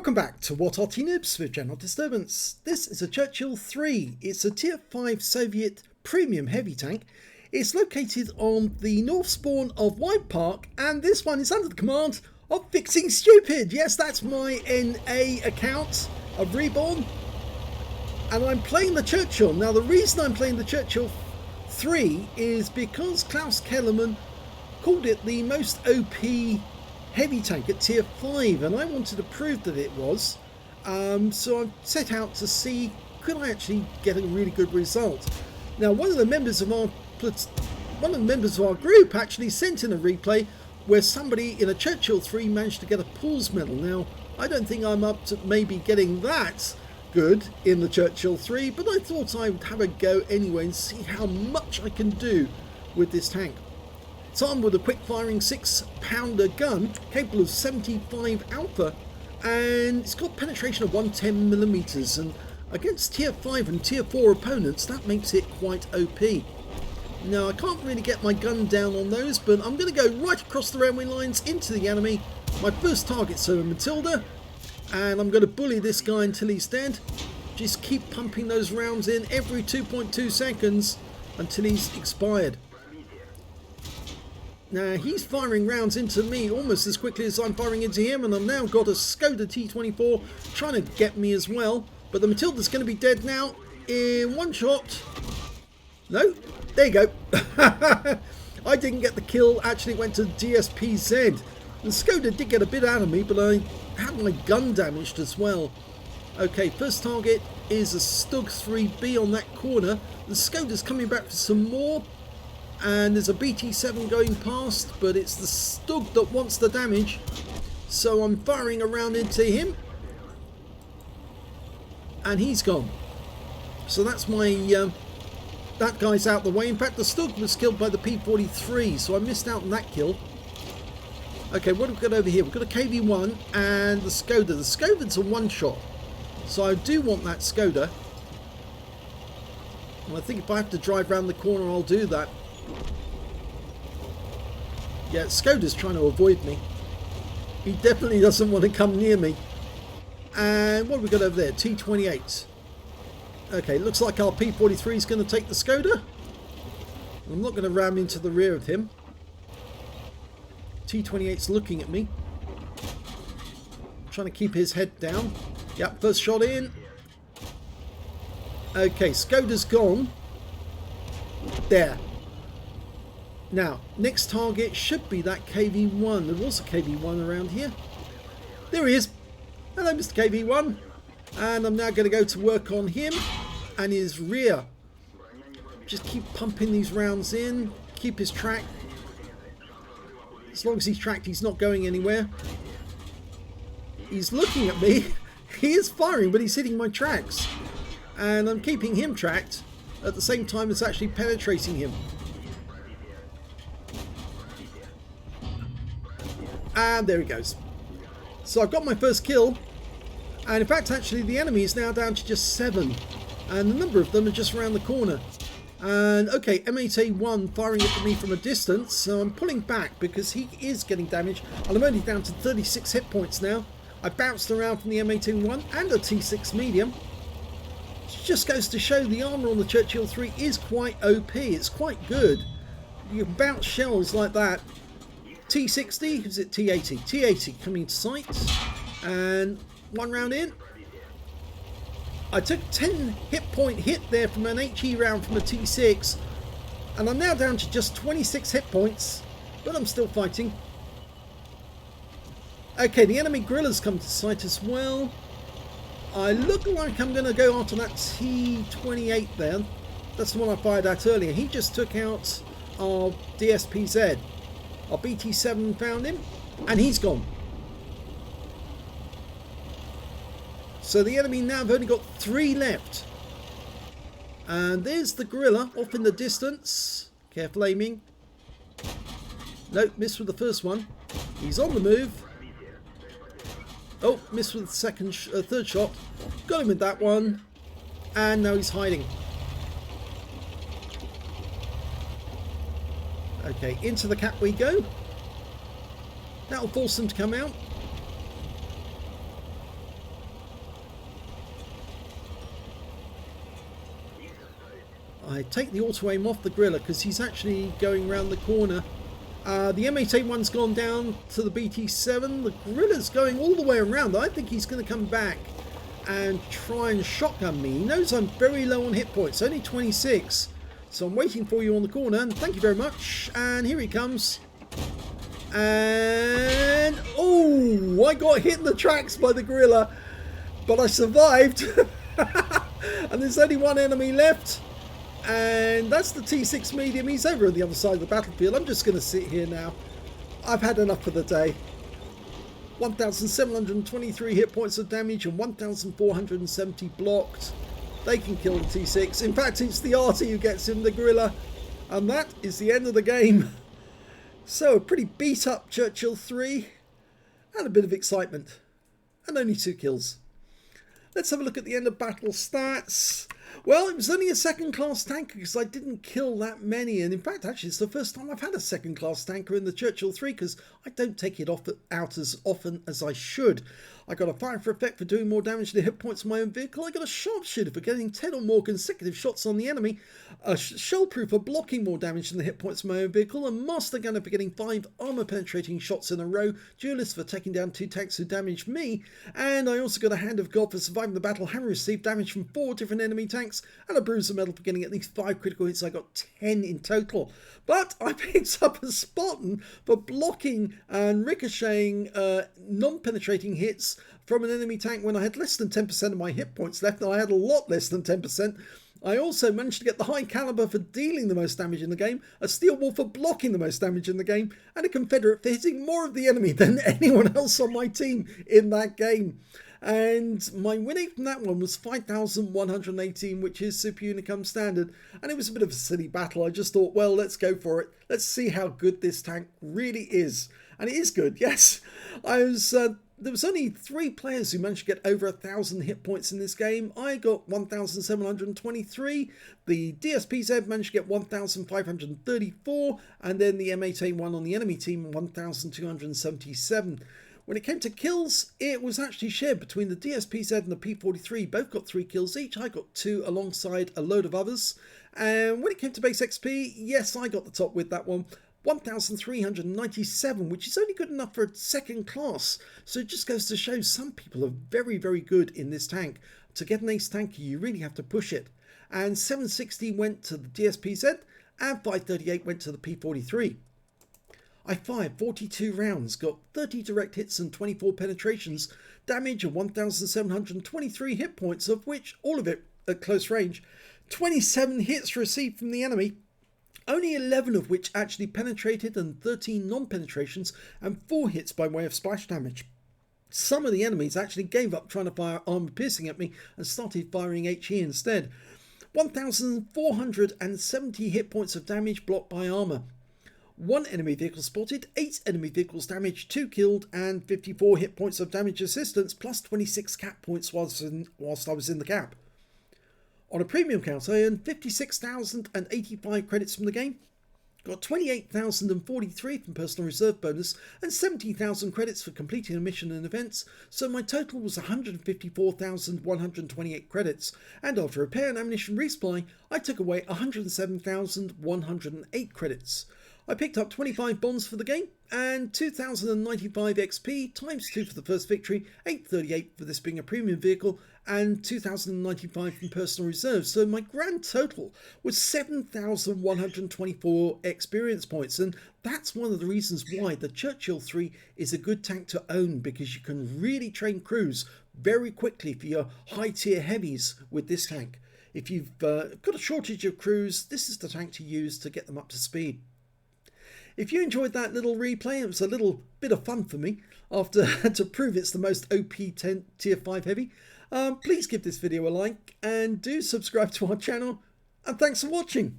Welcome back to What Arty Noobs with General Disturbance. This is a Churchill III. It's a Tier 5 Soviet premium heavy tank. It's located on the north spawn of Widepark, and this one is under the command of Fixing Stupid. Yes, that's my NA account of REBRN. And I'm playing the Churchill. Now, the reason I'm playing the Churchill III is because Klaus Kellerman called it the most OP heavy tank at Tier 5, and I wanted to prove that it was. So I set out to see, could I actually get a really good result? Now, one of the members of our group actually sent in a replay where somebody in a Churchill 3 managed to get a pools medal. Now, I don't think I'm up to maybe getting that good in the Churchill 3, but I thought I would have a go anyway and see how much I can do with this tank. It's armed with a quick-firing 6-pounder gun capable of 75 alpha, and it's got penetration of 110mm, and against Tier 5 and Tier 4 opponents that makes it quite OP. Now, I can't really get my gun down on those, but I'm going to go right across the railway lines into the enemy. My first target's a Matilda, and I'm going to bully this guy until he's dead. Just keep pumping those rounds in every 2.2 seconds until he's expired. Now, he's firing rounds into me almost as quickly as I'm firing into him, and I've now got a Skoda T24 trying to get me as well. But the Matilda's going to be dead now in one shot. No, there you go. I didn't get the kill, actually went to DSPZ. The Skoda did get a bit out of me, but I had my gun damaged as well. Okay, first target is a Stug 3B on that corner. The Skoda's coming back for some more. And there's a BT7 going past, but it's the Stug that wants the damage. So I'm firing around into him. And he's gone. So that's my... that guy's out the way. In fact, the Stug was killed by the P43, so I missed out on that kill. Okay, what have we got over here? We've got a KV-1 and the Skoda. The Skoda's a one-shot. So I do want that Skoda. And I think if I have to drive around the corner, I'll do that. Yeah, Skoda's trying to avoid me. He definitely doesn't want to come near me. And what have we got over there? T28. Okay, looks like our P43 is going to take the Skoda. I'm not going to ram into the rear of him. T28's looking at me. Trying to keep his head down. Yep, first shot in. Okay, Skoda's gone. There. Now, next target should be that KV-1. There was a KV-1 around here. There he is. Hello, Mr. KV-1. And I'm now going to go to work on him and his rear. Just keep pumping these rounds in. Keep his track. As long as he's tracked, he's not going anywhere. He's looking at me. He is firing, but he's hitting my tracks. And I'm keeping him tracked at the same time as actually penetrating him. And there he goes. So I've got my first kill. And in fact, actually, the enemy is now down to just 7. And the number of them are just around the corner. And okay, M8A1 firing at me from a distance. So I'm pulling back because he is getting damaged. And I'm only down to 36 hit points now. I bounced around from the M8A1 and a T6 medium. It just goes to show the armour on the Churchill 3 is quite OP. It's quite good. You can bounce shells like that. T60, is it T80? T80 coming to sight, and one round in. I took 10 hit point hit there from an HE round from a T6, and I'm now down to just 26 hit points, but I'm still fighting. Okay, the enemy guerrillas come to sight as well. I look like I'm going to go after that T28 there. That's the one I fired at earlier. He just took out our DSPZ. Our BT7 found him, and he's gone. So the enemy now have only got 3 left. And there's the gorilla off in the distance. Careful aiming. Nope, missed with the first one. He's on the move. Oh, missed with the third shot. Got him with that one. And now he's hiding. Okay, into the cap we go. That'll force them to come out. I take the auto aim off the Gorilla because he's actually going around the corner. The M8A1's gone down to the BT7. The Gorilla's going all the way around. I think he's going to come back and try and shotgun me. He knows I'm very low on hit points, only 26. So I'm waiting for you on the corner, and thank you very much. And here he comes. And oh, I got hit in the tracks by the Gorilla, but I survived. And there's only one enemy left, and that's the T6 medium. He's over on the other side of the battlefield. I'm just going to sit here now. I've had enough for the day. 1,723 hit points of damage and 1,470 blocked. They can kill the T6. In fact, it's the Arty who gets him, the Gorilla. And that is the end of the game. So, a pretty beat up Churchill III. And a bit of excitement. And only 2 kills. Let's have a look at the end of battle stats. Well, it was only a second class tanker because I didn't kill that many. And in fact, actually, it's the first time I've had a second class tanker in the Churchill III because I don't take it out as often as I should. I got a fire for effect for doing more damage to the hit points of my own vehicle. I got a sharpshooter for getting 10 or more consecutive shots on the enemy. A shellproof for blocking more damage than the hit points of my own vehicle. A master gunner for getting 5 armor penetrating shots in a row. Duelist for taking down 2 tanks who damaged me. And I also got a hand of God for surviving the battle and received damage from 4 different enemy tanks. And a bruiser medal for getting at least 5 critical hits. I got 10 in total. But I picked up a Spartan for blocking and ricocheting non-penetrating hits from an enemy tank when I had less than 10% of my hit points left, and I had a lot less than 10%. I also managed to get the high caliber for dealing the most damage in the game, a steel wall for blocking the most damage in the game, and a Confederate for hitting more of the enemy than anyone else on my team in that game. And my winning from that one was 5,118, which is Super Unicum standard. And it was a bit of a silly battle. I just thought, well, let's go for it. Let's see how good this tank really is. And it is good, yes. There was only 3 players who managed to get over 1,000 hit points in this game. I got 1,723. The DSPZ managed to get 1,534. And then the M8A1 on the enemy team, 1,277. When it came to kills, it was actually shared between the DSPZ and the P43. Both got 3 kills each. I got 2 alongside a load of others. And when it came to base XP, yes, I got the top with that one. 1,397, which is only good enough for a second class. So it just goes to show some people are very, very good in this tank. To get an ace tanker, you really have to push it. And 760 went to the DSPZ and 538 went to the P43. I fired 42 rounds, got 30 direct hits and 24 penetrations, damage of 1,723 hit points, of which all of it at close range, 27 hits received from the enemy, only 11 of which actually penetrated and 13 non-penetrations and 4 hits by way of splash damage. Some of the enemies actually gave up trying to fire armor piercing at me and started firing HE instead. 1,470 hit points of damage blocked by armor. 1 enemy vehicle spotted, 8 enemy vehicles damaged, 2 killed, and 54 hit points of damage assistance, plus 26 cap points whilst I was in the cap. On a premium count, I earned 56,085 credits from the game, got 28,043 from personal reserve bonus, and 17,000 credits for completing a mission and events, so my total was 154,128 credits, and after repair and ammunition resupply, I took away 107,108 credits. I picked up 25 bonds for the game and 2,095 XP times 2 for the first victory, 838 for this being a premium vehicle, and 2,095 from personal reserves. So my grand total was 7,124 experience points, and that's one of the reasons why the Churchill III is a good tank to own, because you can really train crews very quickly for your high tier heavies with this tank. If you've got a shortage of crews, this is the tank to use to get them up to speed. If you enjoyed that little replay, it was a little bit of fun for me after to prove it's the most OP tier 5 heavy. Please give this video a like and do subscribe to our channel, and thanks for watching.